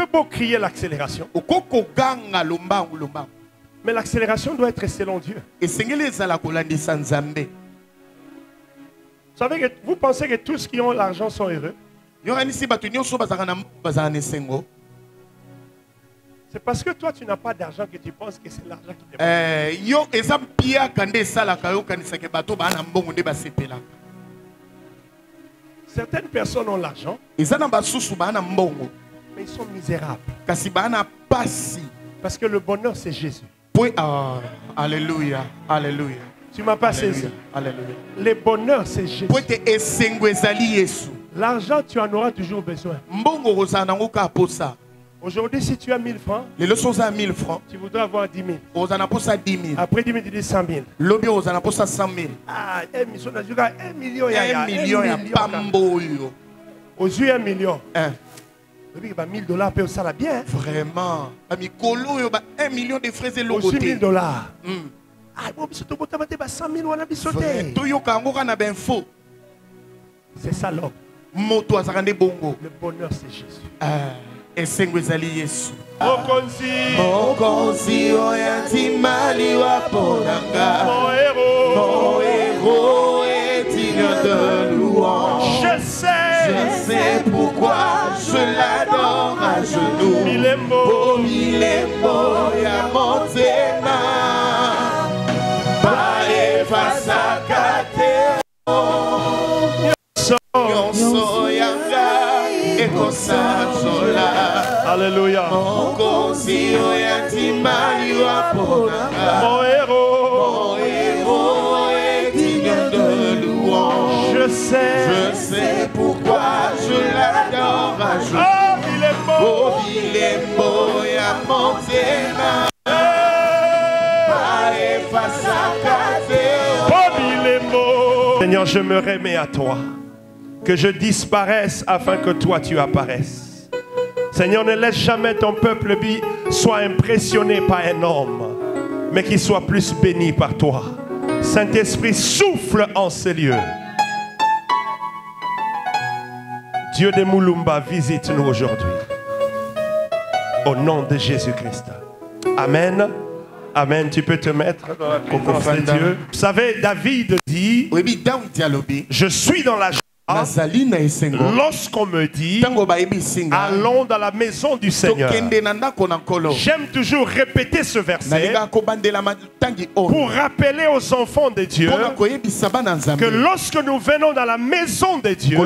peux pas crier l'accélération. Mais l'accélération doit être selon Dieu. Vous savez que vous pensez que tous qui ont l'argent sont heureux? C'est parce que toi tu n'as pas d'argent que tu penses que c'est l'argent qui te manque. Certaines personnes ont l'argent, mais ils sont misérables. Parce que le bonheur c'est Jésus. Alléluia, alléluia. Tu m'as pas saisi. Alléluia. Le bonheur c'est Jésus. L'argent tu en auras toujours besoin. Aujourd'hui, si tu as 1000 francs, tu voudrais avoir 10 000. Après 10 000, tu dis 100 000. Ah, 1 million. Aux yeux, 1 million. $1000 peut ça la bien. Vraiment. 1 million de fraises et $1000. Ah, bon, 100 000 on a sauté. C'est ça l'homme. Le bonheur, c'est Jésus. Mokonzi oyati mali wa ponanga. Mon héros est digne de louange. Je sais pourquoi je l'adore à genoux. Milembo ya motema. Bae fasakate. Nyonso yanga ekosazola. Alléluia. Mon héros est digne de louange. Je sais pourquoi je l'adore à genoux. Oh, il est beau, ya montena. Seigneur, je me remets à toi. Que je disparaisse afin que toi tu apparaisses. Seigneur, ne laisse jamais ton peuple soit impressionné par un homme, mais qu'il soit plus béni par toi. Saint-Esprit, souffle en ces lieux. Dieu de Mulumba, visite-nous aujourd'hui. Au nom de Jésus-Christ. Amen. Amen. Tu peux te mettre dans la présence de Dieu. Vous savez, David dit, je suis dans la joie. Lorsqu'on me dit, allons dans la maison du Seigneur. J'aime toujours répéter ce verset pour rappeler aux enfants de Dieu que lorsque nous venons dans la maison de Dieu,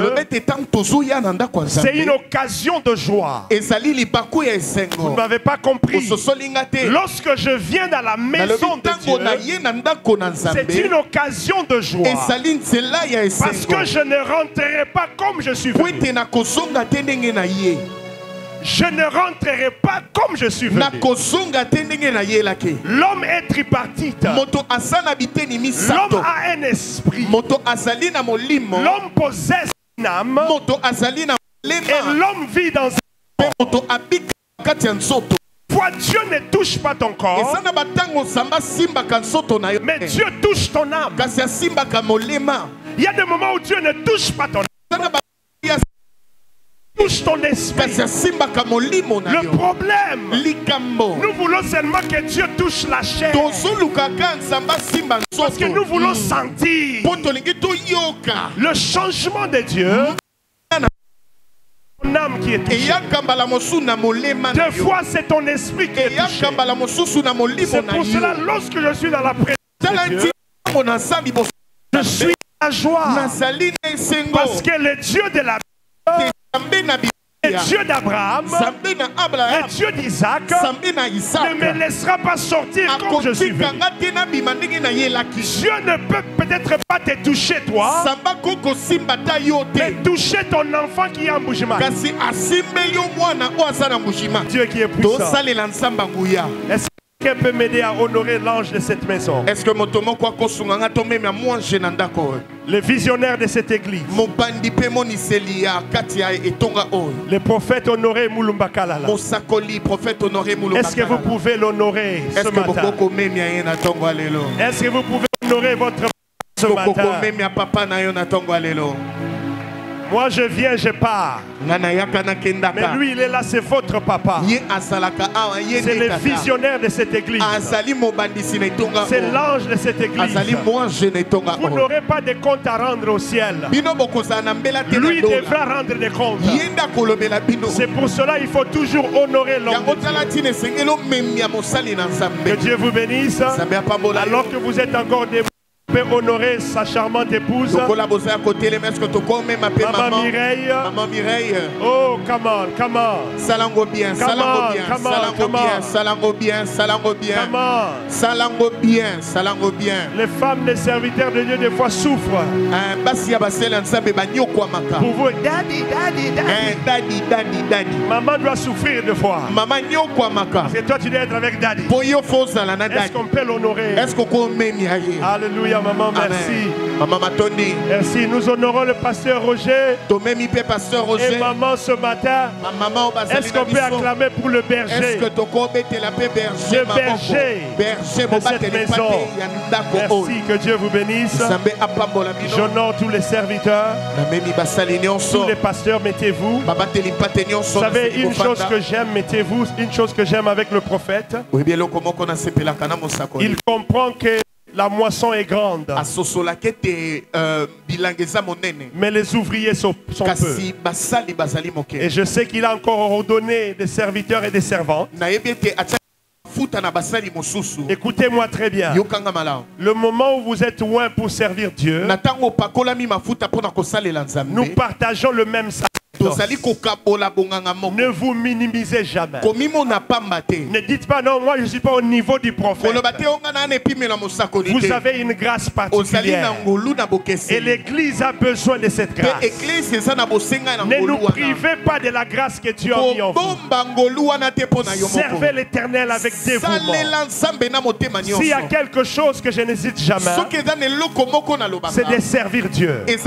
c'est une occasion de joie. Vous ne m'avez pas compris. Lorsque je viens dans la maison de Dieu, c'est une occasion de joie. Parce que je ne rentrerai pas comme je suis venu. Je ne rentrerai pas comme je suis venu. L'homme est tripartite. L'homme a un esprit. L'homme possède une âme. Et l'homme vit dans un corps. Dieu ne touche pas ton corps, mais Dieu touche ton âme. Il y a des moments où Dieu ne touche pas ton âme, touche ton esprit. Le problème, nous voulons seulement que Dieu touche la chair, parce que nous voulons sentir le changement de Dieu. Ton âme qui est touchée. Deux fois c'est ton esprit qui est touché. C'est pour cela lorsque je suis dans la présence de Dieu, je suis à la joie. Parce que le Dieu de la Bible, le Dieu d'Abraham, le Dieu d'Isaac ne me laissera pas sortir comme je suis venu. Dieu ne peut peut-être pas te toucher toi, mais toucher ton enfant qui est en Bushima. Dieu qui est puissant. Est-ce que quelqu'un peut m'aider à honorer l'ange de cette maison? Est-ce que le visionnaire de cette église, le prophète honoré Mulumba Kalala, est-ce que vous pouvez l'honorer ce matin? Est-ce que vous pouvez honorer votre ce matin? Moi je viens, je pars. Mais lui il est là, c'est votre papa. C'est le visionnaire de cette église. C'est l'ange de cette église. Vous n'aurez pas de compte à rendre au ciel. Lui devra rendre des comptes. C'est pour cela qu'il faut toujours honorer l'homme de Dieu. Que Dieu vous bénisse. Alors que vous êtes encore debout, vous pouvez honorer sa charmante épouse. Maman Mireille. Oh, come on, come on. Salango bien, salango bien, salango bien, salango bien, salango bien, salango bien, salango bien. Les femmes, les serviteurs de Dieu, des fois souffrent. Pour vous, daddy, daddy, daddy. Daddy. Maman doit souffrir des fois. Maman Parce que toi, tu dois être avec daddy. Est-ce qu'on peut l'honorer? Alléluia, maman, merci. Maman Matondi. Merci. Nous honorons le pasteur Roger. Et maman ce matin. Est-ce qu'on peut acclamer pour le berger? Le berger de cette maison. Merci, que Dieu vous bénisse. J'honore tous les serviteurs. Tous les pasteurs, mettez-vous. Vous savez, une chose que j'aime, mettez-vous, une chose que j'aime avec le prophète. Il comprend que la moisson est grande. Mais les ouvriers sont peu. Et je sais qu'il a encore ordonné des serviteurs et des servantes. Écoutez-moi très bien. Le moment où vous êtes loin pour servir Dieu, nous partageons le même sacerdoce. Ne vous minimisez jamais. Ne dites pas non, moi je ne suis pas au niveau du prophète. Vous avez une grâce particulière. Et l'église a besoin de cette grâce. Ne nous privez pas de la grâce que Dieu a mis en vous. Servez l'Éternel avec dévouement. S'il y a quelque chose que je n'hésite jamais, c'est de servir Dieu. C'est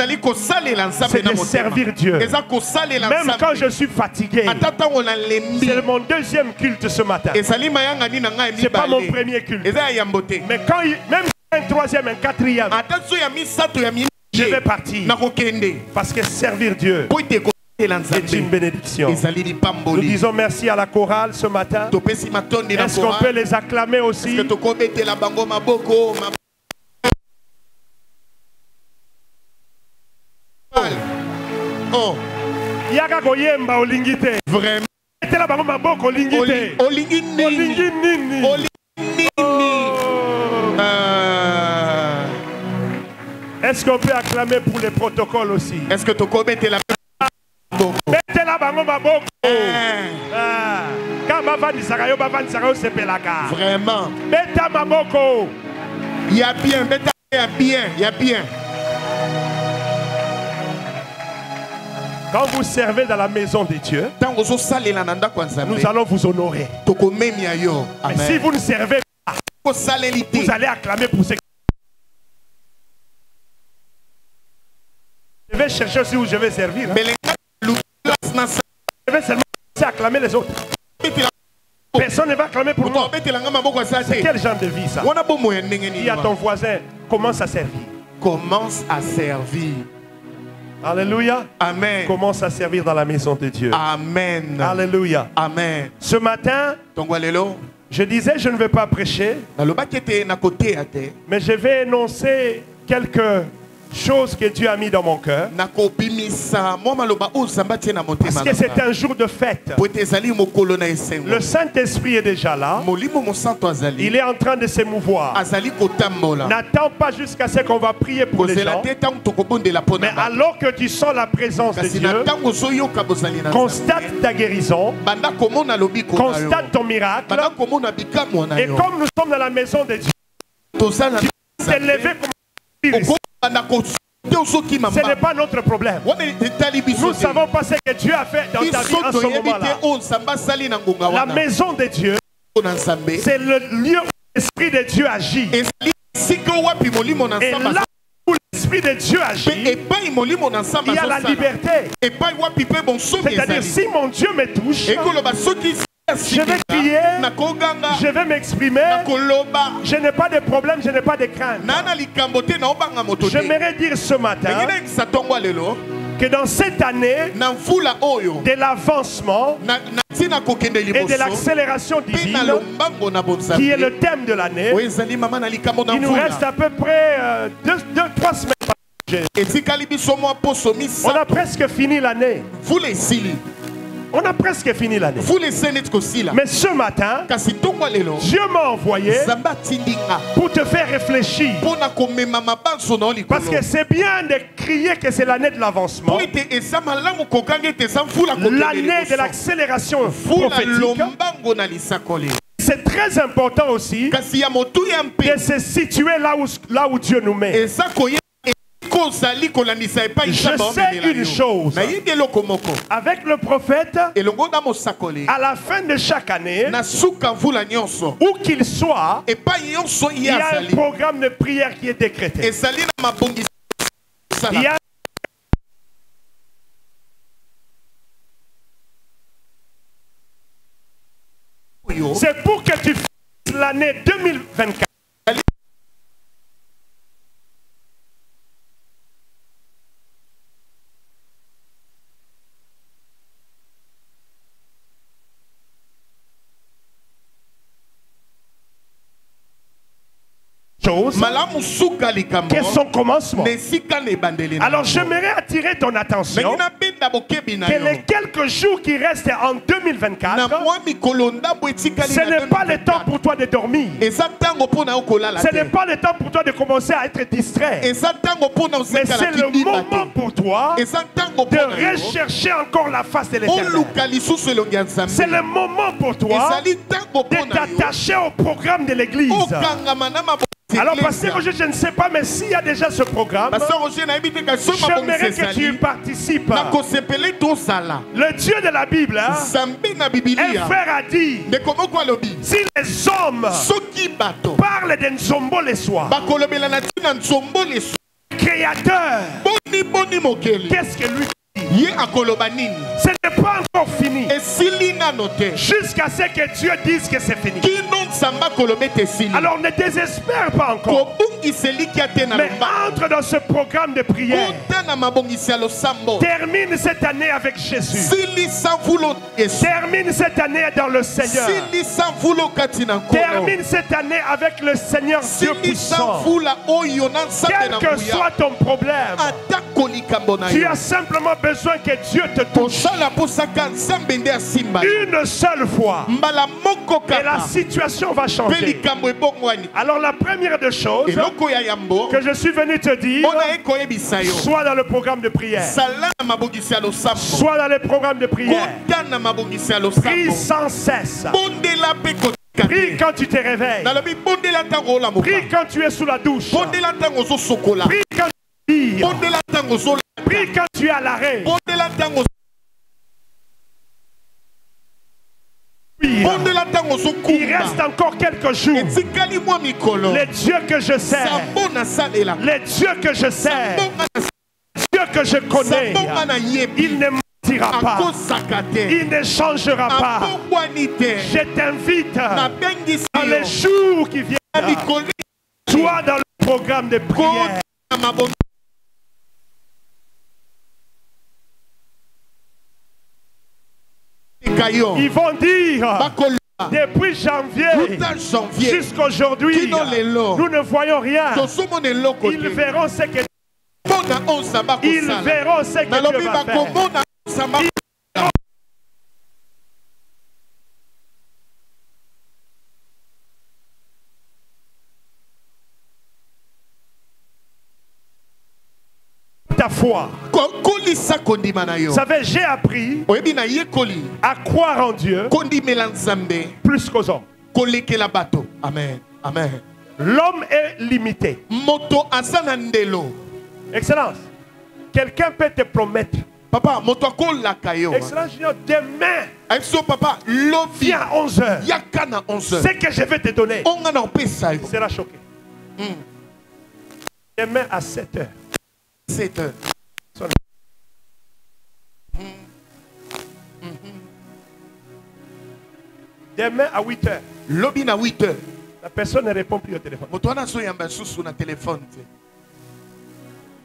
de servir Dieu. Même quand je suis fatigué, c'est mon deuxième culte ce matin. Ce n'est pas mon premier culte. Mais quand même un troisième, un quatrième, je vais partir. Parce que servir Dieu est une bénédiction. Nous disons merci à la chorale ce matin. Est-ce qu'on peut les acclamer aussi? Yaka koyemba olingite. Vraiment. Etela bango maboko olingite. Olingi nini. Est-ce qu'on peut acclamer pour les protocoles aussi? Est-ce que tu peux mettre la Betela bango maboko. Quand bavandi sakayo c'est pelaka. Vraiment. Beta maboko. Il y a bien, beta il y a bien. Quand vous servez dans la maison de Dieu, nous allons vous honorer. Mais si vous ne servez pas, vous allez acclamer pour ce que... Je vais chercher aussi où je vais servir. Je vais seulement acclamer les autres. Personne ne va acclamer pour moi. C'est quel genre de vie ça? Dis à ton voisin, commence à servir. Commence à servir. Alléluia. Amen. Commence à servir dans la maison de Dieu. Amen. Alléluia. Amen. Ce matin, je disais je ne vais pas prêcher, mais je vais énoncer quelques chose que Dieu a mis dans mon cœur. Parce que c'est un jour de fête. Le Saint-Esprit est déjà là. Il est en train de se mouvoir. N'attends pas jusqu'à ce qu'on va prier pour les gens. Mais alors que tu sens la présence de Dieu, constate ta guérison, constate ton miracle. Et comme nous sommes dans la maison de Dieu, tu t'es levé comme ce n'est pas notre problème. Nous savons pas ce que Dieu a fait dans ta vie en ce moment-là. La maison de Dieu, c'est le lieu où l'Esprit de Dieu agit. Et là où l'Esprit de Dieu agit, il y a la liberté. C'est-à-dire, si mon Dieu me touche, je vais crier, je vais m'exprimer, je n'ai pas de problème, je n'ai pas de crainte. J'aimerais dire ce matin que dans cette année de l'avancement et de l'accélération divine, qui est le thème de l'année, il nous reste à peu près 2-3 semaines. On a presque fini l'année. On a presque fini l'année. Mais ce matin, Dieu m'a envoyé pour te faire réfléchir. Parce que c'est bien de crier que c'est l'année de l'avancement, l'année de l'accélération prophétique. C'est très important aussi de se situer là où Dieu nous met. Je sais une chose, avec le prophète, à la fin de chaque année, où qu'il soit, il y a un programme de prière qui est décrété. C'est pour que tu fasses l'année 2024. Qu'est son commencement. Alors j'aimerais attirer ton attention que les quelques jours qui restent en 2024, ce n'est pas le temps pour toi de dormir. Ce n'est pas le temps pour toi de commencer à être distrait. Mais c'est le moment pour toi de rechercher encore la face de l'Éternel. C'est le moment pour toi de t'attacher au programme de l'Église. Alors, pasteur Roger, je ne sais pas, mais s'il y a déjà ce programme, j'aimerais que tu y participes. Le Dieu de la Bible, un frère a dit, si les hommes parlent d'un Nzombo les soirs, créateur, qu'est-ce que lui dit? Ce n'est pas encore fini. Jusqu'à ce que Dieu dise que c'est fini. Alors ne désespère pas encore. Mais entre dans ce programme de prière. Termine cette année avec Jésus. Termine cette année dans le Seigneur. Termine cette année avec le Seigneur Dieu puissant. Quel que soit ton problème, tu as simplement besoin que Dieu te touche une seule fois et la situation va changer. Alors la première des choses que je suis venu te dire, soit dans le programme de prière, soit dans le programme de prière, prie sans cesse. Prie quand tu te réveilles. Prie quand tu es sous la douche. Prie quand tu tires. Prie quand tu es à l'arrêt. Il reste encore quelques jours. Les dieux que je sers, les dieux que je sers, les dieux que je connais, il ne mentira pas, il ne changera pas. Je t'invite dans les jours qui viennent, toi dans le programme de prière. Ils vont dire, depuis janvier jusqu'à aujourd'hui, nous ne voyons rien. Ils verront ce que Dieu va faire. Ta foi. Vous savez, j'ai appris à croire en Dieu plus qu'aux hommes. Amen. Amen. L'homme est limité. Excellence, quelqu'un peut te promettre, Papa, Excellence Junior, demain, viens à 11h. Ce que je vais te donner, tu seras choqué. Demain à 7h. 7h. Demain à 8h. Lobby à 8h. La personne ne répond plus au téléphone.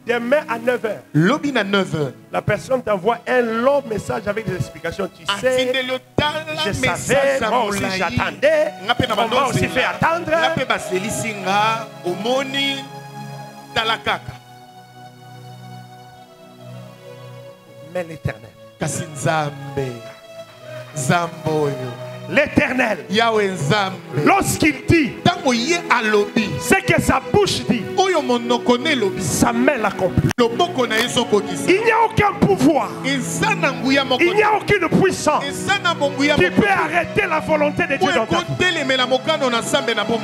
Demain à 9h. Lobi na 9h. La personne t'envoie un long message avec des explications. Tu sais, je savais, moi aussi j'attendais. On m'a aussi fait attendre. Mais l'Éternel. L'Éternel, lorsqu'il dit ce que sa bouche dit, sa main l'accomplit. Il n'y a aucun pouvoir, il n'y a aucune puissance qui peut arrêter la volonté de Dieu dans ta vie.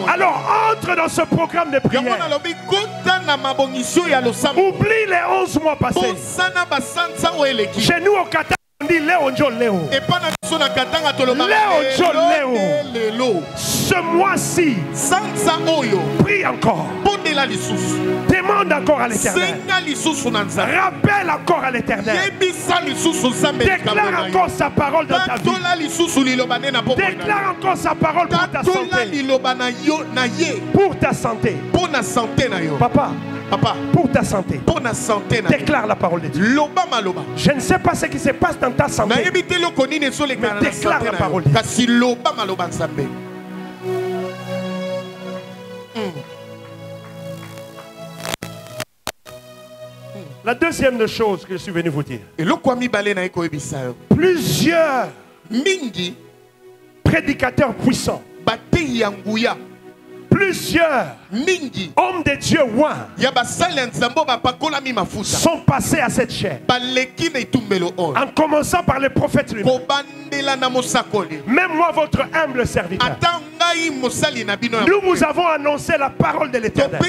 Alors entre dans ce programme de prière. Oublie les 11 mois passés. Chez nous au Qatar, on dit Léo Njo Léo. Ce mois-ci, prie encore. Demande encore à l'Éternel. Rappelle encore à l'Éternel. Déclare encore sa parole dans ta vie. Déclare encore sa parole pour ta santé. Pour ta santé. Papa. Papa, pour ta santé, déclare la parole de Dieu. Je ne sais pas ce qui se passe dans ta santé, mais déclare la parole de Dieu. La deuxième chose que je suis venu vous dire. Plusieurs prédicateurs puissants, plusieurs hommes de Dieu sont passés à cette chair, en commençant par les prophètes lui-même. Même moi, votre humble serviteur, nous vous avons annoncé la parole de l'Éternel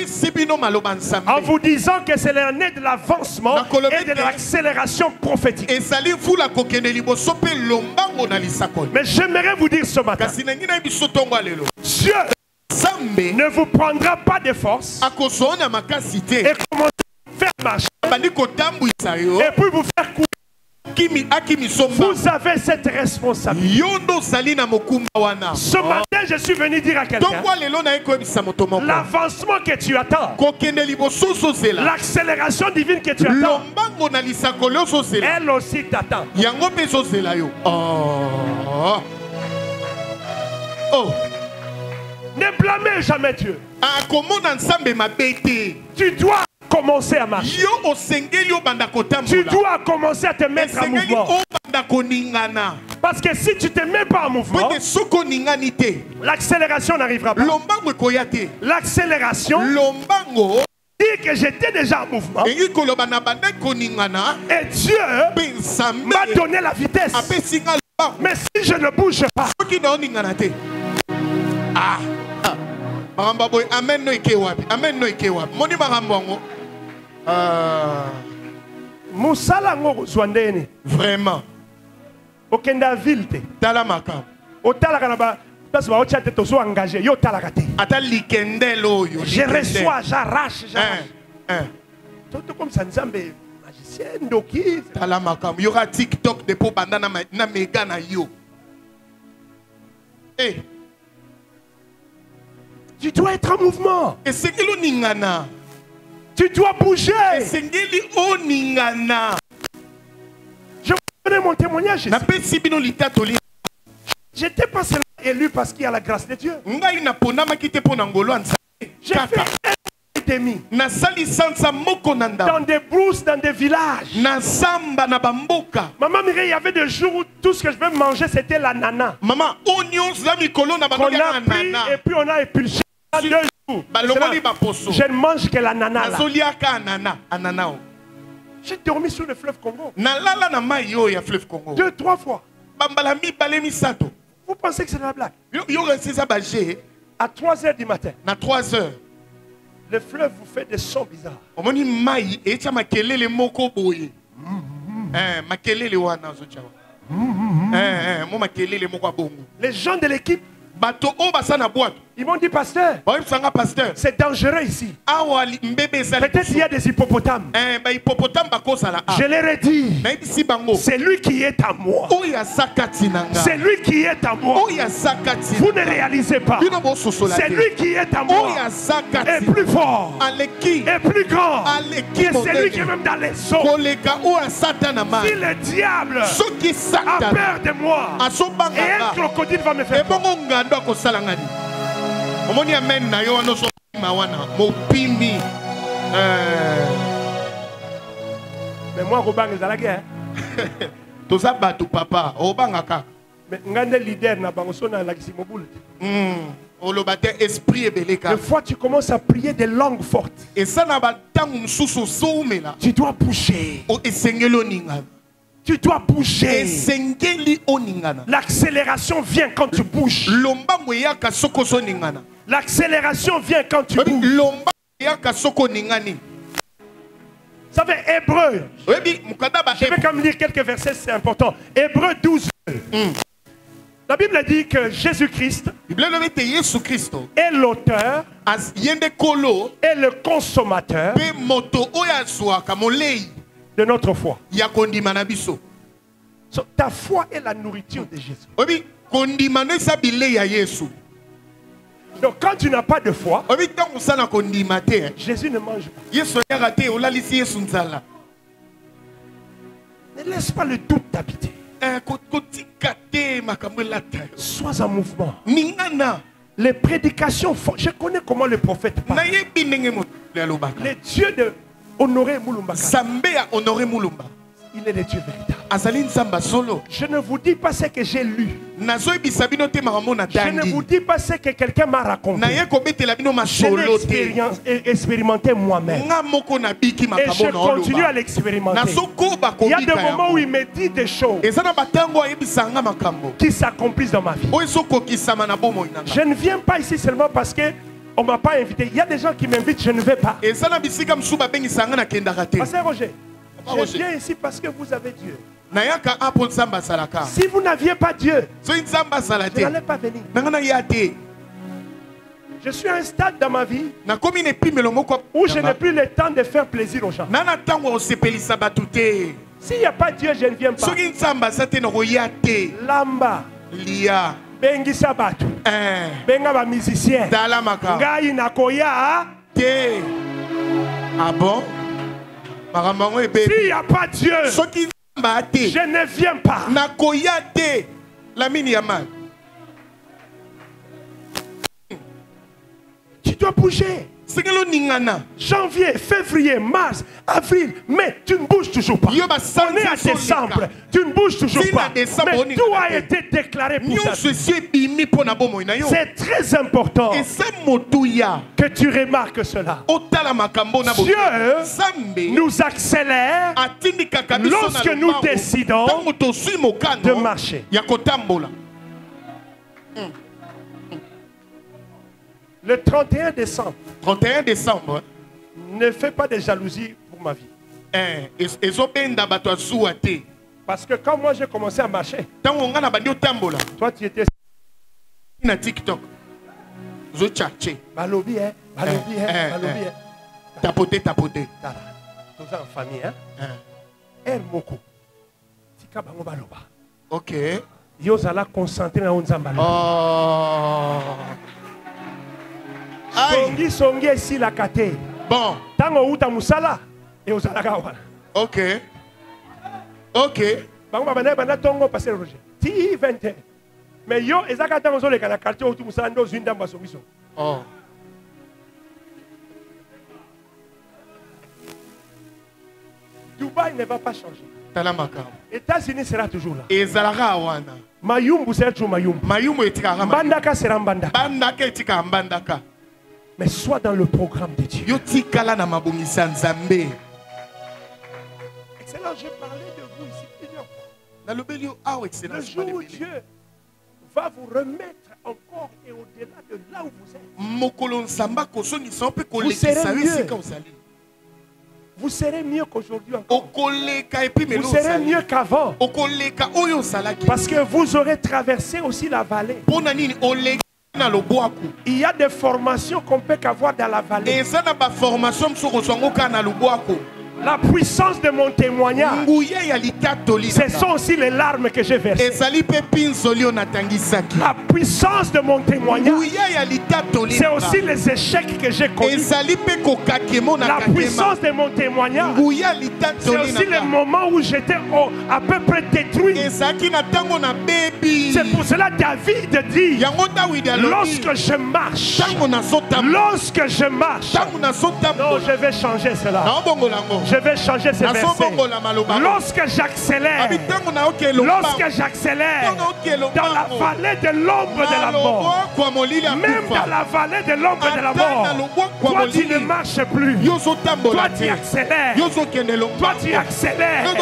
en vous disant que c'est l'année de l'avancement et de l'accélération prophétique. Mais j'aimerais vous dire ce matin, Dieu ne vous prendra pas de force et commencer à faire marcher et puis vous faire courir. Vous avez cette responsabilité. Ce matin, je suis venu dire à quelqu'un, l'avancement que tu attends, l'accélération divine que tu attends, elle aussi t'attend. Ne blâmez jamais Dieu. Tu dois commencer à marcher. Tu dois commencer à te mettre en mouvement. Parce que si tu ne te mets pas en mouvement, l'accélération n'arrivera pas. L'accélération dit que j'étais déjà en mouvement. Et Dieu m'a donné la vitesse. Mais si je ne bouge pas, amen no ikewapi. Amen no ikewapi. Moni marambo. Musala ngo zwandeni. Vraiment. Okenda ville. Tala makam. Otala kanaba parce que ocha te tozo engagé. Yo tala kate. Ata likendelo yo. Je reçois, j'arrache. Tout comme ça nzambe magicien ndoki. Tala makam. Yo ra TikTok de po banda na mega na yo. Eh. Tu dois être en mouvement. Tu dois bouger. Je vous donne mon témoignage ici. J'étais pas seulement élu parce qu'il y a la grâce de Dieu. J'ai fait un demi. Dans des brousses, dans des villages. Maman Mireille, il y avait des jours où tout ce que je veux manger c'était la nana. Maman, oignons, qu'on a pris et puis on a épulché. 2 jours. Je ne mange que la nana. J'ai dormi sur le fleuve Congo. 2-3 fois. Vous pensez que c'est de la blague? À 3h du matin. Le fleuve vous fait des sons bizarres. Les gens de l'équipe, Ils m'ont dit, pasteur, c'est dangereux ici. Peut-être il y a des hippopotames. Je leur ai dit, c'est lui qui est à moi. C'est lui qui est à moi. Vous ne réalisez pas. C'est lui qui est à moi. Et plus fort. Et plus grand. Et c'est lui qui est même dans les eaux. Si le diable a peur de moi, et un crocodile va me faire peur. Omoni amen na yo no so mawana mopimi mais moi robang za la guerre to za batu papa obangaka mais ngande leader na bango sona la kisi mobule olobate esprit ebeleka. Des fois tu commences à prier des langues fortes et ça na batangu mususu soumela tu dois bouger o esengelo ninga. Tu dois bouger. L'accélération vient quand tu bouges. L'accélération vient quand tu bouges. Vous savez, Hébreu. Je vais quand même lire quelques versets, c'est important. Hébreu 12. La Bible dit que Jésus-Christ est l'auteur et le consommateur de notre foi. So, ta foi est la nourriture de Jésus. Donc quand tu n'as pas de foi, Jésus ne mange pas. Ne laisse pas le doute t'habiter. Sois en mouvement. Les prédications, je connais comment le prophète parle. Les dieux de Honoré Mulumba. Il est le Dieu véritable. Je ne vous dis pas ce que j'ai lu. Je ne vous dis pas ce que quelqu'un m'a raconté. Je l'ai expérimenté moi-même. Et je continue à l'expérimenter. Il y a des moments où il me dit des choses qui s'accomplissent dans ma vie. Je ne viens pas ici seulement parce que on ne m'a pas invité. Il y a des gens qui m'invitent, je ne vais pas. Pasteur Roger, je viens ici parce que vous avez Dieu. Si vous n'aviez pas Dieu, je n'allais pas venir. Je suis à un stade dans ma vie où je n'ai plus le temps de faire plaisir aux gens. S'il n'y a pas Dieu, je ne viens pas. Lamba. Bengi Sabatu. Benga ba musicien. Ngai nakoya. Ah bon? S'il n'y a pas Dieu, je ne viens pas. Tu dois bouger. Janvier, février, mars, avril, mai, tu ne bouges toujours pas. On est à décembre, tu ne bouges toujours pas. Mais tout a été déclaré pour ça. C'est très important que tu remarques cela. Dieu nous accélère lorsque nous décidons de marcher. Le 31 décembre. 31 décembre. Ne fais pas de jalousie pour ma vie. Parce que quand moi j'ai commencé à marcher, toi tu étais na TikTok. Balobi, hein? Balobi, hein? Tapoter. Tous en famille, hein? Er moko. Tika bango baloba. Ok. Yo zala concentré na onzamba. Oh. Songi ici la kate. Bon. Tango uta musala et ozalaka wana. Ok. Bango bana tongo passer Roger. Ti 20. Mais yo ezaka tango zo le kana quartier uta musala ndo zinda mbasongiso. Oh. Dubaï ne va pas changer. États-Unis sera toujours là. Ezalaka Mayumbu sera toujours Mayumbu. Mayumbu etikaka. Bandaka sera Bandaka. Bandaka etikaka Bandaka. Mais sois dans le programme de Dieu. Yotikala na mabongisa Nzambe. Excellent, j'ai parlé de vous ici plusieurs fois. Le jour où Dieu va vous remettre encore et au-delà de là où vous êtes. Vous serez mieux. Vous serez mieux qu'aujourd'hui encore. Vous serez mieux qu'avant. Parce que vous aurez traversé aussi la vallée. Il y a des formations qu'on peut avoir dans la vallée. La puissance de mon témoignage, ce sont aussi les larmes que j'ai versées. La puissance de mon témoignage, c'est aussi les échecs que j'ai connus. La puissance de mon témoignage, c'est aussi les moments où j'étais à peu près détruit. C'est pour cela David dit, lorsque je marche, non, je vais changer cela. Je vais changer ces versets. Lorsque j'accélère, dans la vallée de l'ombre de la mort, même dans la vallée de l'ombre de la mort, toi tu ne marches plus. Toi tu accélères. Toi tu accélères. Même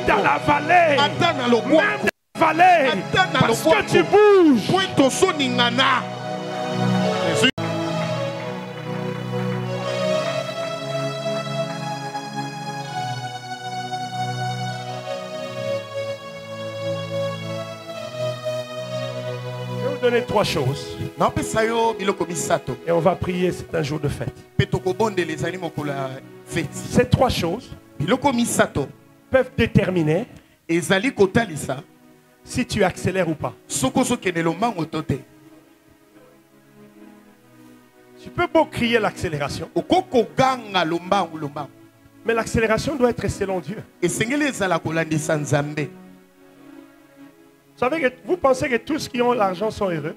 dans la vallée. Parce que tu bouges. Donner trois choses et on va prier. C'est un jour de fête. Ces trois choses peuvent déterminer si tu accélères ou pas. Tu peux beau crier l'accélération, mais l'accélération doit être selon Dieu. Vous savez que vous pensez que tous qui ont l'argent sont heureux?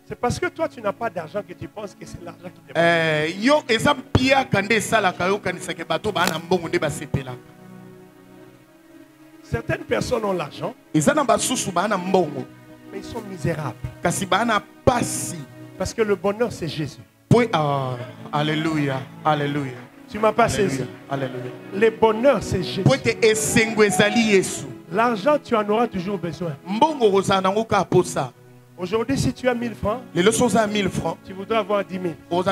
C'est parce que toi tu n'as pas d'argent que tu penses que c'est l'argent qui te manque. Certaines personnes ont l'argent, mais ils sont misérables. Parce que le bonheur c'est Jésus. Alléluia, alléluia. Tu m'as pas saisi. Le bonheur c'est Jésus. L'argent tu en auras toujours besoin. Aujourd'hui si tu as 1000 francs, tu voudras avoir 10 000.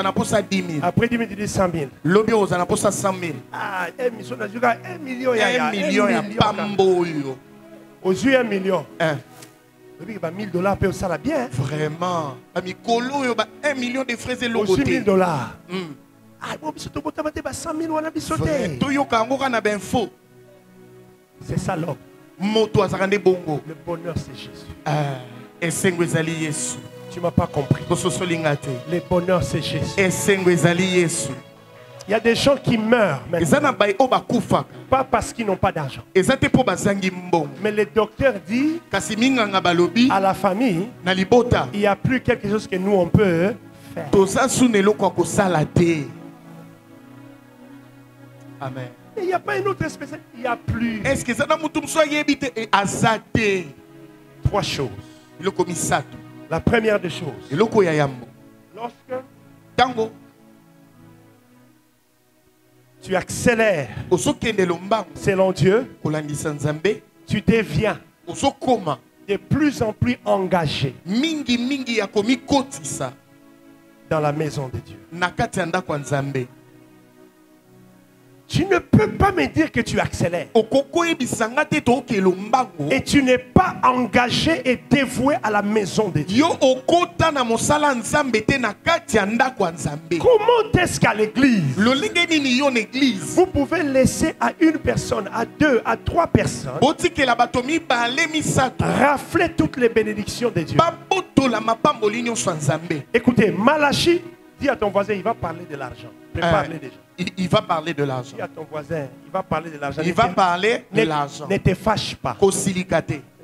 Après 10 000 tu dis 100 000. Ah, 1 million. 1 million. Aux yeux 1 million. $1000 peut ça la bien. Vraiment. 1 million de fraises et $1000. Ah, c'est ça l'homme. Le bonheur c'est Jésus. Tu m'as pas compris. Le bonheur c'est Jésus. Il y a des gens qui meurent maintenant, pas parce qu'ils n'ont pas d'argent. Mais le docteur dit à la famille, il n'y a plus quelque chose que nous on peut faire. Amen. Il n'y a pas une autre espèce. Il n'y a plus. Est-ce que ça n'a trois choses. La première des choses. Lorsque tu accélères selon Dieu, tu deviens de plus en plus engagé dans la maison de Dieu. Tu ne peux pas me dire que tu accélères et tu n'es pas engagé et dévoué à la maison de Dieu. Comment est-ce qu'à l'église vous pouvez laisser à une personne, à deux, à trois personnes rafler toutes les bénédictions de Dieu? Écoutez, Malachie dit à ton voisin, il va parler de l'argent. Prépare-le déjà. Il va parler de l'argent. Dis à ton voisin, il va parler de l'argent. Il va parler de l'argent. Ne te fâche pas.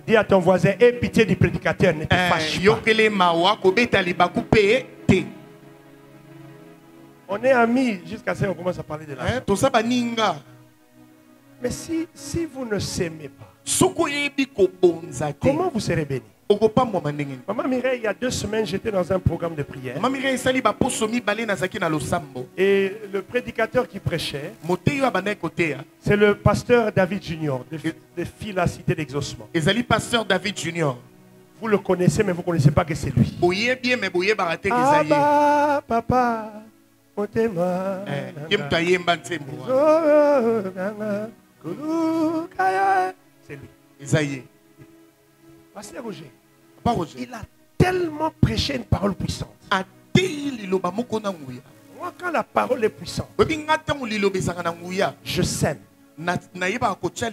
Dis à ton voisin, aie pitié du prédicateur, ne te fâche pas. On est amis jusqu'à ce qu'on commence à parler de l'argent. Mais si vous ne s'aimez pas, comment vous serez béni? Maman Mireille, il y a 2 semaines, j'étais dans un programme de prière. Et le prédicateur qui prêchait, c'est le pasteur David Junior, de Fila Cité d'Exaucement. Vous le connaissez, mais vous ne connaissez pas que c'est lui. Ah, papa, c'est lui. Pasteur Roger, Papa Roger. il a tellement prêché une parole puissante. Moi, quand la parole est puissante, je sème.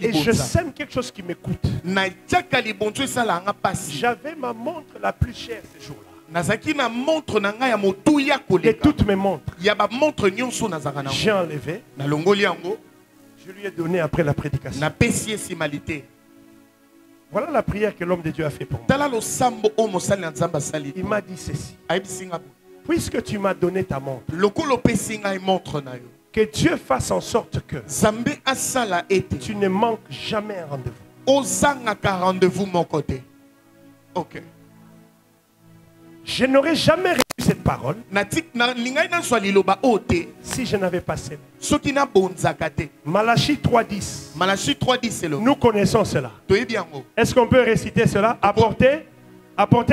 Et je sème quelque chose qui m'écoute. J'avais ma montre la plus chère ce jour-là. De toutes mes montres. J'ai enlevé. Je lui ai donné après la prédication. Voilà la prière que l'homme de Dieu a fait pour moi. Il m'a dit ceci. Puisque tu m'as donné ta montre, que Dieu fasse en sorte que tu ne manques jamais un rendez-vous. Ok. Je n'aurais jamais reçu cette parole si je n'avais pas semé. Malachie 3.10. Nous connaissons cela. Est-ce qu'on peut réciter cela? Apportez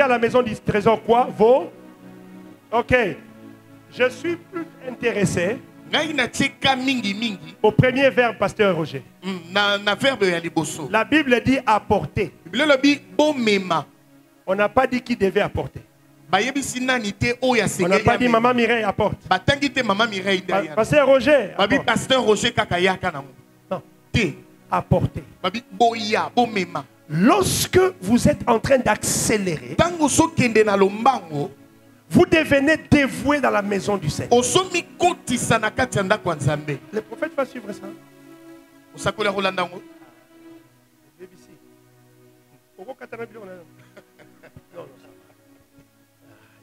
à la maison du trésor quoi? Vos. Ok. Je suis plus intéressé au premier verbe, pasteur Roger. La Bible dit apporter. On n'a pas dit qui devait apporter. On n'a pas dit maman Mireille apporte. Pasteur Roger. Pasteur Roger non. Apporter. Lorsque vous êtes en train d'accélérer, vous devenez dévoué dans la maison du Seigneur. Le prophète va suivre ça.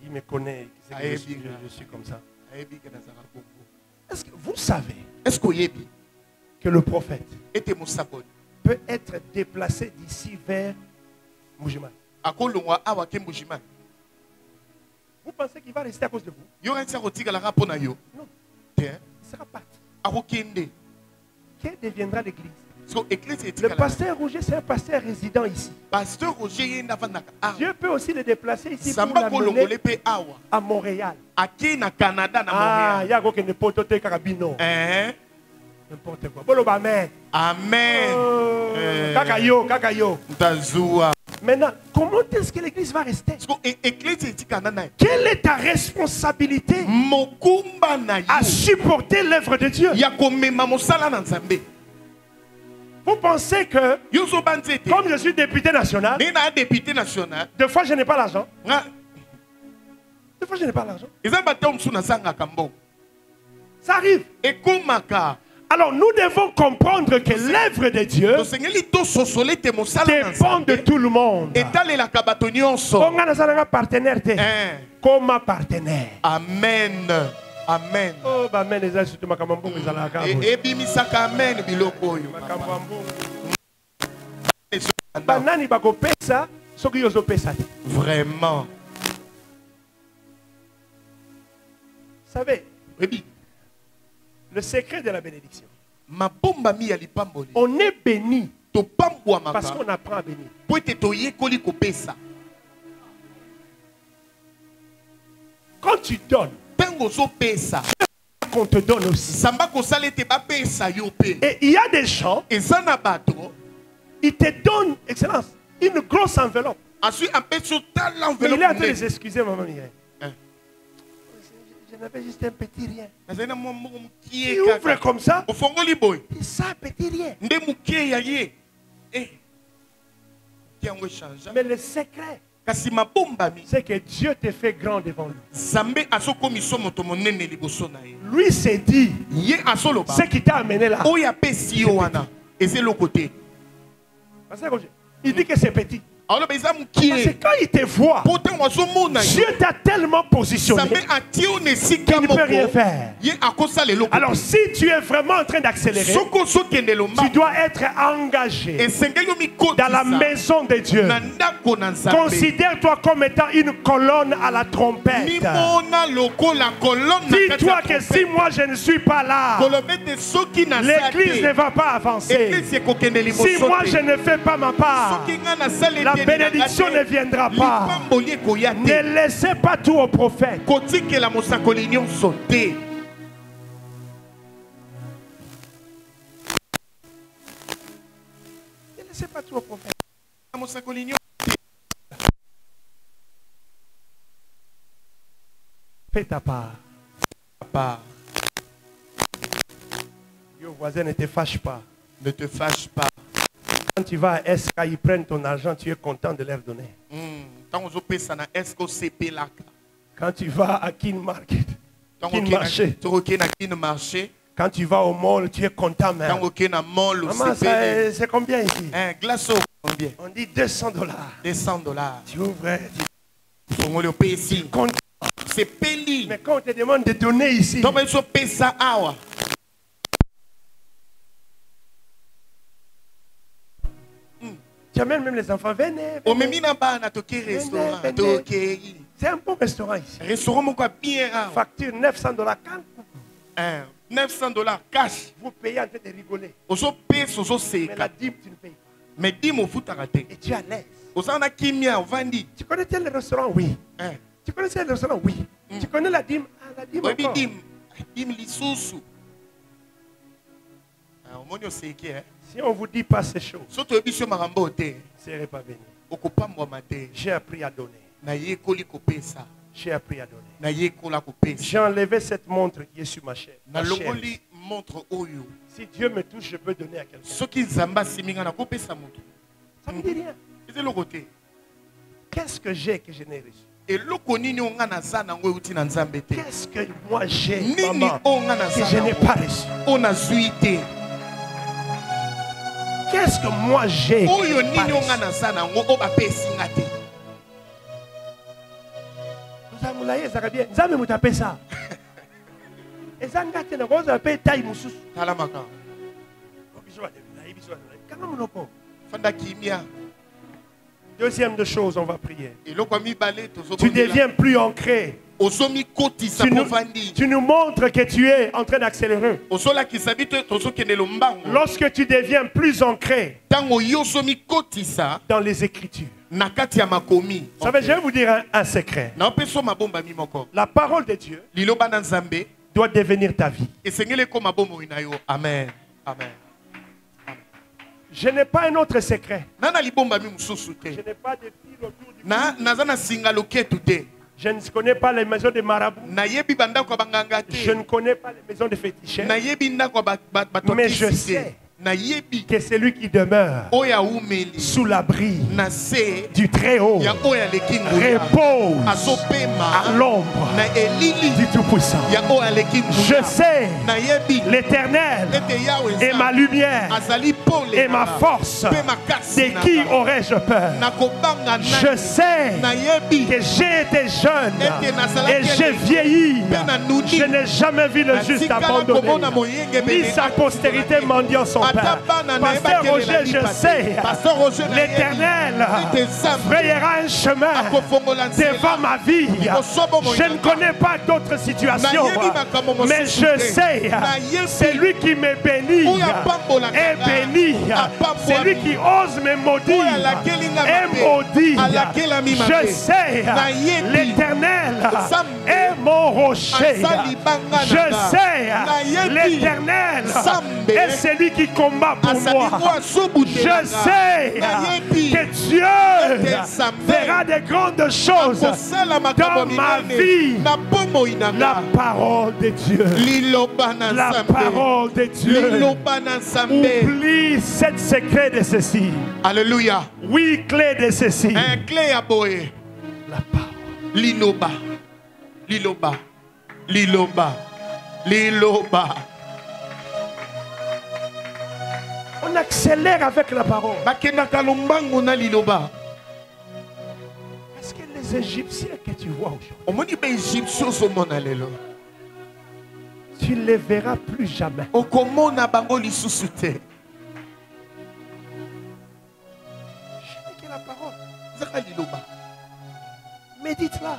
Il me connaît. Je suis comme ça. Est-ce que vous savez que le prophète peut être déplacé d'ici vers Mbujiman? Vous pensez qu'il va rester à cause de vous? Non. Il sera parti. Quelle deviendra l'église? Le pasteur Roger, c'est un pasteur résident ici. Dieu peut aussi le déplacer ici pour l'amener à Montréal. Ah, il y a quelqu'un qui peut te carabino. N'importe quoi. Amen. Amen. Kakayo, kakayo. Maintenant, comment est-ce que l'église va rester? Quelle est ta responsabilité à supporter l'œuvre de Dieu? Vous pensez que, comme je suis député national, des fois je n'ai pas l'argent. Des fois je n'ai pas l'argent. Ça arrive. Alors nous devons comprendre que l'œuvre de Dieu dépend de tout le monde. Comme partenaire. Amen. Amen. Oh, amen. Vraiment. Vous savez, le secret de la bénédiction. On est béni parce qu'on apprend à bénir. Quand tu donnes, qu'on te donne aussi. Et il y a des gens, ils te donnent, excellence, une grosse enveloppe. Mais il est en train de s'excuser, maman Mireille. Je n'avais juste un petit rien. Il ouvre comme ça. Et ça, petit rien. Mais le secret, c'est que Dieu te fait grand devant lui. Lui s'est dit, ce qui t'a amené là, il dit que c'est petit. Parce que quand il te voit, Dieu t'a tellement positionné qu'il ne peut rien faire. Alors si tu es vraiment en train d'accélérer, tu dois être engagé dans la maison de Dieu. Considère-toi comme étant une colonne à la trompette. Dis-toi que si moi je ne suis pas là, l'église ne va pas avancer. Si moi je ne fais pas ma part, la bénédiction ne viendra pas. Ne laissez pas tout au prophète. Ne laissez pas tout au prophète. Fais ta part. Ta part. Dis au voisin, ne te fâche pas. Ne te fâche pas. Quand tu vas à SK, ils prennent ton argent, tu es content de leur donner. Quand tu vas à King Market, quand tu vas au mall, tu es content même. Maman, c'est combien ici? On dit $200. Tu ouvres, tu es content. Mais quand on te demande de donner ici, tu amènes même les enfants, venez. C'est un bon restaurant ici. Facture $900. $900 cash. Vous payez en train de rigoler. Mais la dîme, tu ne payes pas. Mais dis-moi, et tu es à l'aise. Tu connais le restaurant? Oui. Tu connais le restaurant? Oui. Tu connais la dîme? Ah, la dîme encore. Si on ne vous dit pas ces choses, vous ne serez pas venu. J'ai appris à donner. J'ai appris à donner. J'ai enlevé cette montre qui est sur ma chair. Si Dieu me touche, je peux donner à quelqu'un. Ça ne me dit rien. Qu'est-ce que j'ai que je n'ai reçu? Qu'est-ce que moi j'ai, maman, que je n'ai pas reçu? Qu'est-ce que moi j'ai que je n'ai pas reçu? Deuxième de chose, on va prier. Tu deviens plus ancré. Tu nous montres que tu es en train d'accélérer. Lorsque tu deviens plus ancré dans les Écritures. Vous savez, je vais vous dire un secret. La parole de Dieu doit devenir ta vie. Amen. Amen. Je n'ai pas un autre secret. Je n'ai pas de fil autour du cou. Je ne connais pas les maisons de marabouts. Je ne connais pas les maisons de féticheurs. Mais je sais que c'est lui qui demeure sous l'abri du Très-Haut repose à l'ombre du Tout-Puissant. Je sais l'Éternel est ma lumière et ma force. De qui aurais-je peur? Je sais que j'ai été jeune et j'ai vieilli. Je n'ai jamais vu le juste abandonné, ni sa postérité mendiant son pain. Pasteur Roger, je sais, l'Éternel frayera un chemin devant ma vie. Je ne connais pas d'autres situations, mais je sais, c'est lui qui me bénit et bénit. C'est lui qui ose me maudire et maudit. Je sais, l'Éternel est mon rocher. Je sais, l'Éternel est celui qui combat pour moi. Je sais que Dieu fera de grandes choses dans ma vie. La parole de Dieu. La parole de Dieu. Oublie cette secret de ceci. Alléluia. Oui, clé de ceci. Un clé à boé. La parole. Liloba. Liloba. Liloba. Liloba. On accélère avec la parole. Parce que les Égyptiens que tu vois aujourd'hui, tu ne les verras plus jamais. Je n'ai que la parole. Médite-la.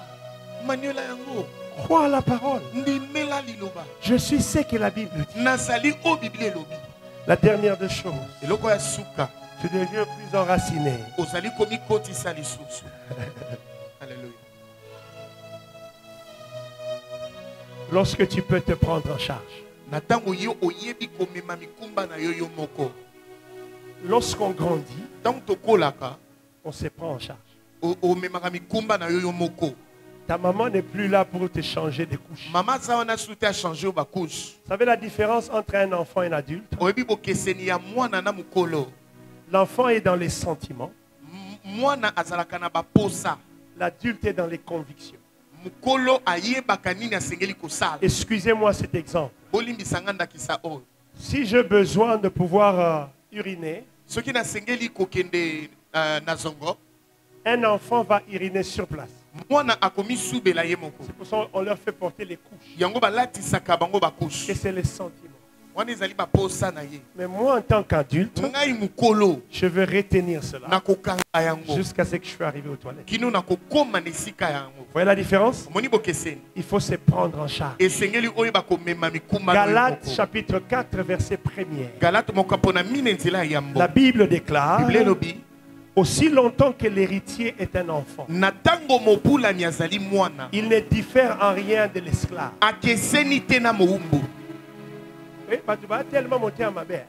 Crois à la parole. Je suis ce que la Bible dit. La dernière des choses, tu deviens plus enraciné. Lorsque tu peux te prendre en charge. Lorsqu'on grandit, on se prend en charge. Ta maman n'est plus là pour te changer de couche. Maman ça on a souhaité à changer ba couche. Vous savez la différence entre un enfant et un adulte? Oyebi bokeseni ya mwana na mukolo. L'enfant est dans les sentiments. Mwana azalaka na ba posa. L'adulte est dans les convictions. Mukolo ayebaka nini asengeli kosala. Excusez-moi cet exemple. Bolimbisanga ndakisa oyo. Si j'ai besoin de pouvoir uriner, Soki na sengeli kokende na zongo, un enfant va uriner sur place. mwana akomi subela ye moko. C'est pour ça qu'on leur fait porter les couches. Yango balatisaka bango ba couche. Et c'est les sentiments. Wana ezali ba posa na ye. Mais moi, en tant qu'adulte, Ngai mukolo je veux retenir cela nakokanga yango. jusqu'à ce que je suis arrivé aux toilettes. Kino nakokoma nesika yango. Vous voyez la différence? Moni bokeseni. Il faut se prendre en charge. Esengeli oyo bakomema mikumba. Galates chapitre 4 verset 1er. Galate mokapona mine nzela yambo. La Bible déclare, Bible lobi. aussi longtemps que l'héritier est un enfant, Natango mopula ni azali mwana. il ne diffère en rien de l'esclave. Akeseni te na moumbu. Oui, tu vas tellement monter à ma mère.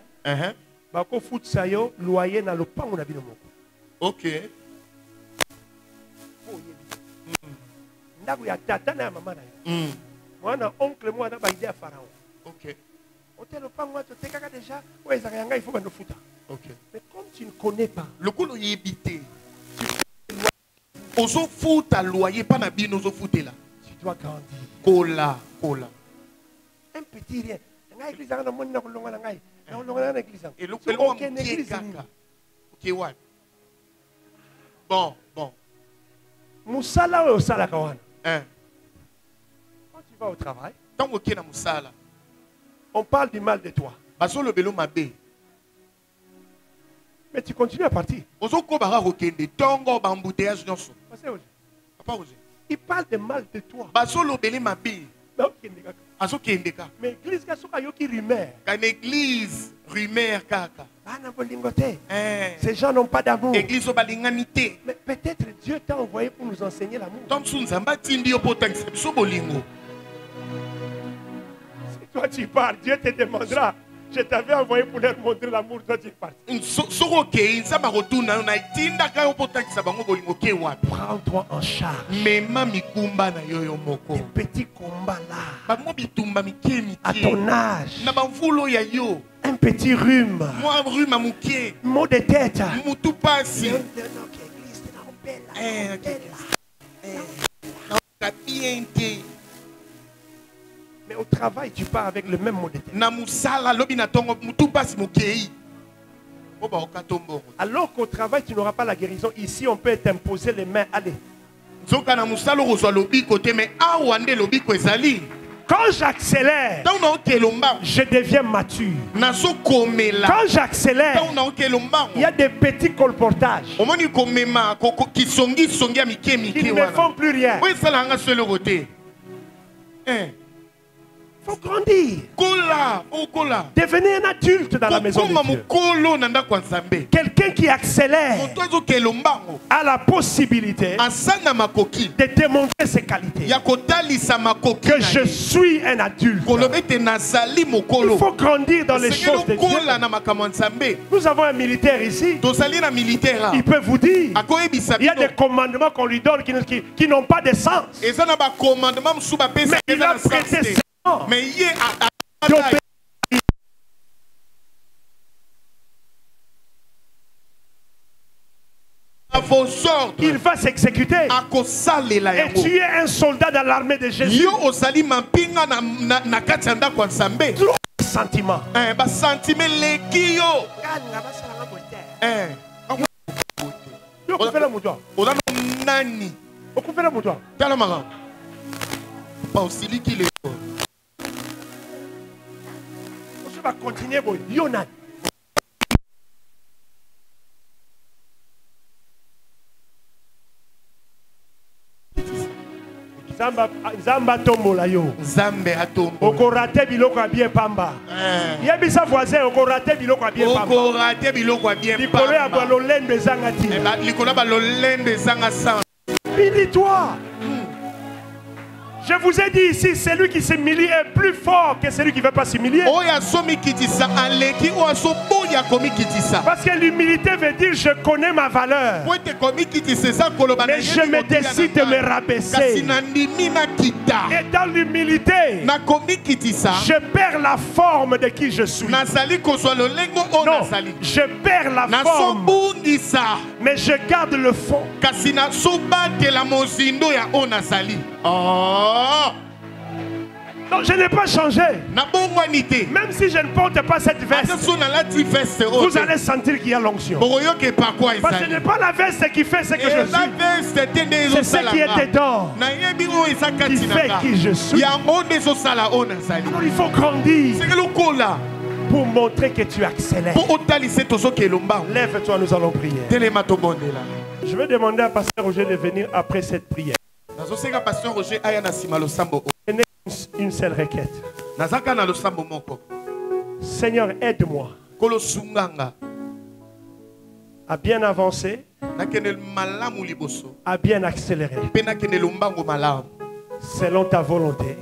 Bako fout sayo loyer na lopango na bino moko. Ok. Ndaku ya tata na mama na yo. Mwana oncle moi na ba idée à pharaon. Ok. Hôtel lopango to tekaka déjà. Ouais, ça yanga il faut bando futa. Ok. Mais comme tu ne connais pas, Le kolo yebite. Ozo futa loyer pa na bino ozo futela. tu dois grandir. Kola, kola. Un petit rien. Ngai église na moni na kolonga na ngai. Na kolonga na église. Et le So, kolo aucune église. kaka. Ok, what? Bon, bon. Musala o sala kawana. Hein. Quand tu vas au travail, Tango ke na musala. on parle du mal de toi. Baso le belo mabe. Mais tu continues à partir. Ozo ko bara rokende. Tango ba embouteillage nyonso. Parce que Papa Roger. il parle de mal de toi. Baso le bele mabe. Mais ok, nigga. Azo kendeka. Mais l'église ka soka yoki rumeur. Ka église rumeur kaka. Bana bolingote. Hein. Ces gens n'ont pas d'amour. Église obalinganité. Mais peut-être Dieu t'a envoyé pour nous enseigner l'amour. Tant sunzamba tindi opotangisa biso bolingo. Si toi tu pars, Dieu te demandera. Je t'avais envoyé pour leur montrer l'amour, toi tu pars. Soko ke nzamba rotuna na tinda ka opotangisa bango bolingo ke wapi. Prends-toi en charge. Mema mikumba na yoyo moko. Des petits combats là. Bango bitumba mike À ton âge. na bamvulo ya yo. Un petit rhume. Moi ruma muke. Mot de tête. Mutu pasi. Mais au travail, tu pars avec le même mot de tête. Na musala lobi na tongo mutu pasi mukei. Oba okatombo. Alors qu'au travail, tu n'auras pas la guérison. Ici, on peut t'imposer les mains. Allez. Zoka na musala kozwa lobi kote mais awande lobi ko ezali. Quand j'accélère, je deviens mature. Quand j'accélère, il y a des petits colportages. Ils ne me font plus rien. Il faut grandir. Devenez un adulte dans la maison de Dieu. Quelqu'un qui accélère a la possibilité de démontrer ses qualités. Que je suis un adulte. Il faut grandir dans les choses de Dieu. Nous avons un militaire ici. Il peut vous dire il y a des commandements qu'on lui donne qui n'ont pas de sens. Mais il a prêté mais il va s'exécuter. Et tu es un soldat dans l'armée de Jésus. Sentiment. Va continuer Yonan. Zamba tombola yo. Zambe atombo. Okorate biloko a bien pamba. Yebisa voisin okorate biloko a bien pamba. Okorate biloko a bien pamba. Likolo ya balolende zangati. Likolo balolende zanga sang. Bénis-toi. Je vous ai dit ici, celui qui s'humilie est plus fort que celui qui ne veut pas s'humilier. Parce que l'humilité veut dire je connais ma valeur. Mais je me décide de me rabaisser. Et dans l'humilité, je perds la forme de qui je suis. Non, je perds la forme. Mais je garde le fond. Non, je n'ai pas changé. Même si je ne porte pas cette veste, vous allez sentir qu'il y a l'onction. Parce que ce n'est pas la veste qui fait ce que je suis. C'est ce qui est dedans qui fait qui je suis. Alors il faut grandir pour montrer que tu accélères. Lève-toi, nous allons prier. Je vais demander à Pasteur Roger de venir après cette prière. Une seule requête. Seigneur, aide-moi à bien avancer, à bien accélérer selon ta volonté.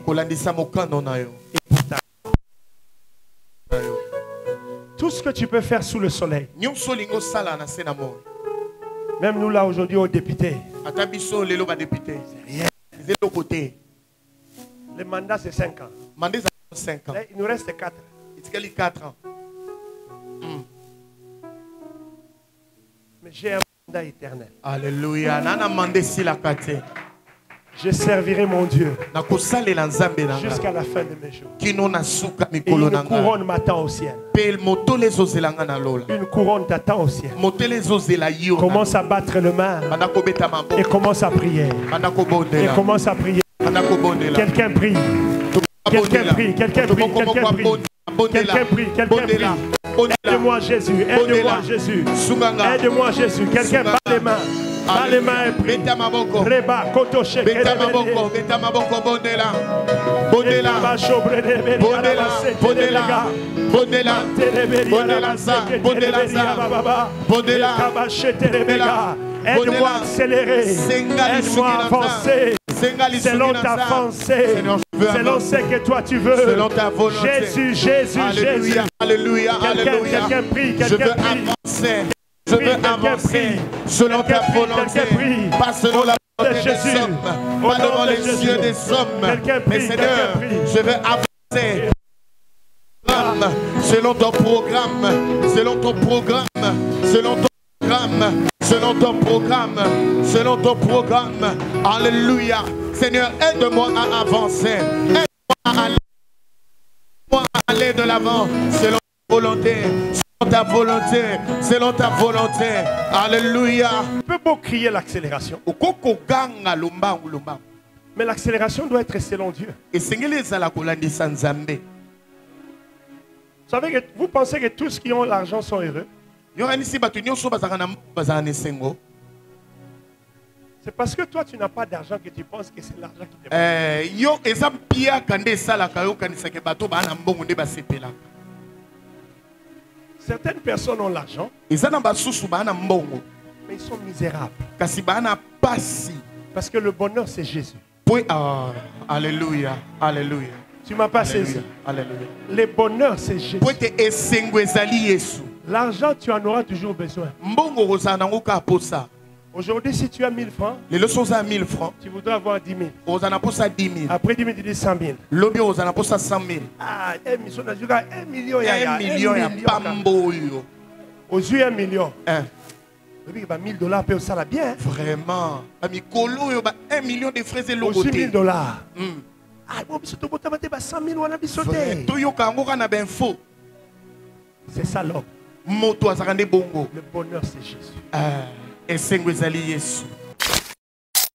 Tout ce que tu peux faire sous le soleil. Même nous là aujourd'hui aux députés. C'est rien. Le mandat c'est 5 ans. Là, il nous reste 4. 4 ans. Mais j'ai un mandat éternel. Alléluia. Je servirai mon Dieu jusqu'à la fin de mes jours. Et une couronne m'attend au ciel. Une couronne t'attend au ciel. Commence à battre le main et commence à prier. Et commence à prier. Quelqu'un prie. Quelqu'un prie. Quelqu'un prie. Quelqu'un prie. Quelqu'un prie. Quelqu'un prie. Aide-moi Jésus. Aide-moi Jésus. Aide-moi Jésus. Quelqu'un bat les mains. Bat les mains et prie. Reba, koto sheke, aide-moi à accélérer. Aide-moi à avancer. Selon ta pensée, selon ce que toi tu veux. Jésus, Jésus, Jésus. Alléluia, Quelqu'un prie, quelqu'un prie. Je veux avancer selon ta volonté, pas selon la volonté des hommes, pas devant les yeux des hommes. Mais Seigneur, je veux avancer selon ton programme, selon ton programme, selon ton programme, selon ton programme, selon ton programme. Alléluia. Seigneur, aide-moi à avancer, aide-moi à aller de l'avant selon ta volonté. Ta volonté, selon ta volonté. Alléluia. Tu peux beau crier l'accélération, mais l'accélération doit être selon Dieu. Vous savez que vous pensez que tous qui ont l'argent sont heureux? C'est parce que toi tu n'as pas d'argent que tu penses que c'est l'argent qui te manque. Certaines personnes ont l'argent, mais ils sont misérables. Parce que le bonheur c'est Jésus. Alléluia. Alléluia. Tu m'as pas saisi. Alléluia. Le bonheur c'est Jésus. L'argent tu en auras toujours besoin. Aujourd'hui, si tu as 1000 francs, tu voudras avoir 10 000. Après 10 000, tu dis 100 000. Ah, 1 million. 1 million. Aux yeux, 1 million. $1000 peut ça la bien. Vraiment. 1 million de fraises et $1000. Ah, bon, 100 000, on a sauté. C'est ça l'homme. Le bonheur, c'est Jésus. Et